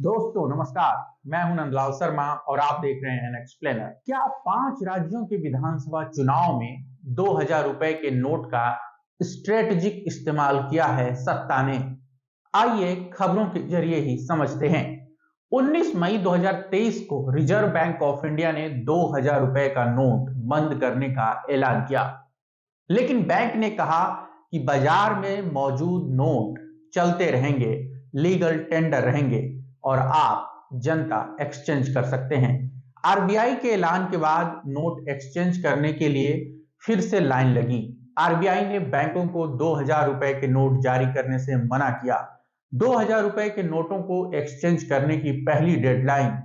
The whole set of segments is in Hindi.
दोस्तों नमस्कार, मैं हूं नंदलाल शर्मा और आप देख रहे हैं एक्सप्लेनर। क्या 5 राज्यों के विधानसभा चुनाव में 2000 रुपए के नोट का स्ट्रेटेजिक इस्तेमाल किया है सत्ता ने? आइए खबरों के जरिए ही समझते हैं। 19 मई 2023 को रिजर्व बैंक ऑफ इंडिया ने 2000 रुपए का नोट बंद करने का ऐलान किया, लेकिन बैंक ने कहा कि बाजार में मौजूद नोट चलते रहेंगे, लीगल टेंडर रहेंगे और आप जनता एक्सचेंज कर सकते हैं। आरबीआई के ऐलान के बाद नोट एक्सचेंज करने के लिए फिर से लाइन लगी। आरबीआई ने बैंकों को 2000 रुपए के नोट जारी करने से मना किया। 2000 रुपए के नोटों को एक्सचेंज करने की पहली डेडलाइन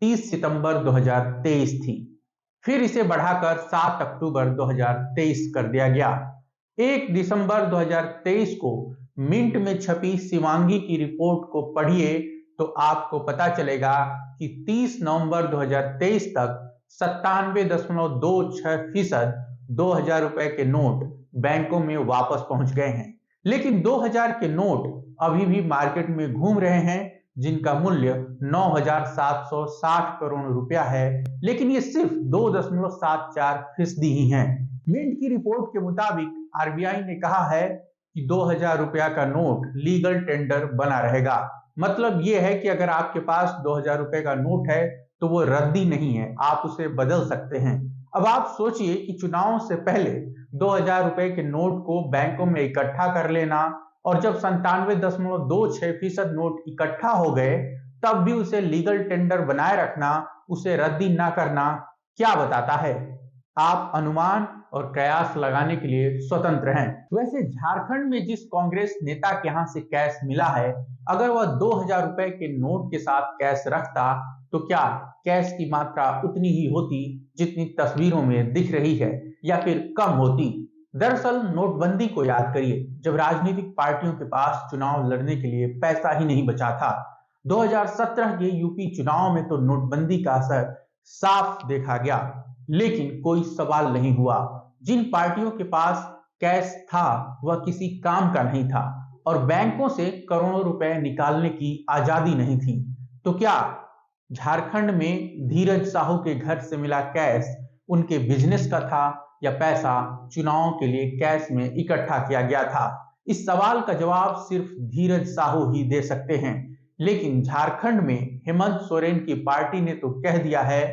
30 सितंबर 2023 थी, फिर इसे बढ़ाकर 7 अक्टूबर 2023 कर दिया गया। 1 दिसंबर 2023 को मिंट में छपी शिवांगी की रिपोर्ट को पढ़िए तो आपको पता चलेगा कि 30 नवंबर 2023 तक 97.26% 2000 रुपए के नोट बैंकों में वापस पहुंच गए हैं। लेकिन 2000 के नोट अभी भी मार्केट में घूम रहे हैं, जिनका मूल्य 9760 करोड़ रुपया है, लेकिन ये सिर्फ 2.74% ही हैं। मिंट की रिपोर्ट के मुताबिक आरबीआई ने कहा है कि 2000 रुपया का नोट लीगल टेंडर बना रहेगा। मतलब ये है कि अगर आपके पास 2000 रुपए का नोट है तो वो रद्दी नहीं है, आप उसे बदल सकते हैं। अब आप सोचिए कि चुनाव से पहले 2000 रुपए के नोट को बैंकों में इकट्ठा कर लेना और जब 97.26% नोट इकट्ठा हो गए तब भी उसे लीगल टेंडर बनाए रखना, उसे रद्दी ना करना, क्या बताता है? आप अनुमान और कयास लगाने के लिए स्वतंत्र हैं। वैसे झारखंड में जिस कांग्रेस नेता के यहां से कैश मिला है, अगर वह 2000 रुपए के नोट के साथ कैश रखता तो क्या कैश की मात्रा उतनी ही होती जितनी तस्वीरों में दिख रही है, या फिर कम होती? दरअसल नोटबंदी को याद करिए, जब राजनीतिक पार्टियों के पास चुनाव लड़ने के लिए पैसा ही नहीं बचा था। 2017 के यूपी चुनाव में तो नोटबंदी का असर साफ देखा गया, लेकिन कोई सवाल नहीं हुआ। जिन पार्टियों के पास कैश था वह किसी काम का नहीं था और बैंकों से करोड़ों रुपए निकालने की आजादी नहीं थी। तो क्या झारखंड में धीरज साहू के घर से मिला कैश उनके बिजनेस का था या पैसा चुनाव के लिए कैश में इकट्ठा किया गया था? इस सवाल का जवाब सिर्फ धीरज साहू ही दे सकते हैं। लेकिन झारखंड में हेमंत सोरेन की पार्टी ने तो कह दिया है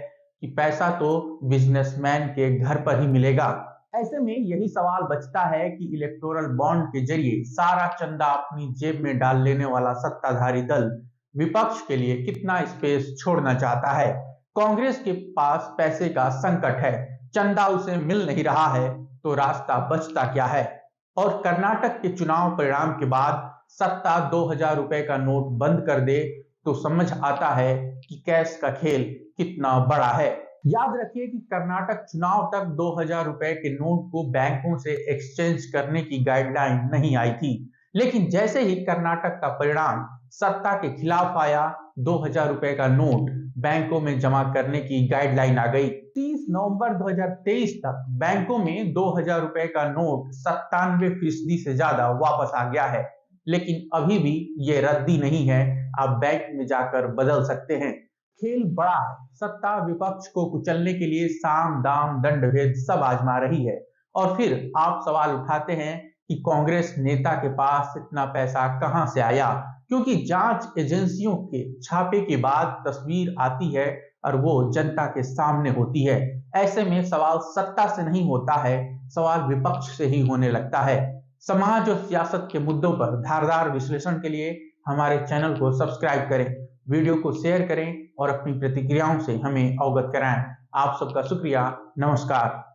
कि पैसा तो बिजनेसमैन के घर पर ही मिलेगा। ऐसे में यही सवाल बचता है कि इलेक्टोरल बॉन्ड के जरिए सारा चंदा अपनी जेब में डाल लेने वाला सत्ताधारी दल विपक्ष के लिए कितना स्पेस छोड़ना चाहता है? कांग्रेस के पास पैसे का संकट है, चंदा उसे मिल नहीं रहा है, तो रास्ता बचता क्या है? और कर्नाटक के चुनाव परिणाम के बाद सत्ता 2000 रुपए का नोट बंद कर दे तो समझ आता है कि कैश का खेल कितना बड़ा है। याद रखिए कि कर्नाटक चुनाव तक 2000 रुपए के नोट को बैंकों से एक्सचेंज करने की गाइडलाइन नहीं आई थी, लेकिन जैसे ही कर्नाटक का परिणाम सत्ता के खिलाफ आया, 2000 रुपए का नोट बैंकों में जमा करने की गाइडलाइन आ गई। 30 नवंबर 2023 तक बैंकों में 2000 रुपए का नोट 97% से ज्यादा वापस आ गया है, लेकिन अभी भी ये रद्दी नहीं है, आप बैंक में जाकर बदल सकते हैं। खेल बड़ा है, सत्ता विपक्ष को कुचलने के लिए साम दाम दंड भेद सब आजमा रही है। और फिर आप सवाल उठाते हैं कि कांग्रेस नेता के पास इतना पैसा कहां से आया, क्योंकि जांच एजेंसियों के छापे के बाद तस्वीर आती है और वो जनता के सामने होती है। ऐसे में सवाल सत्ता से नहीं होता है, सवाल विपक्ष से ही होने लगता है। समाज और सियासत के मुद्दों पर धारदार विश्लेषण के लिए हमारे चैनल को सब्सक्राइब करें, वीडियो को शेयर करें और अपनी प्रतिक्रियाओं से हमें अवगत कराएं। आप सबका शुक्रिया। नमस्कार।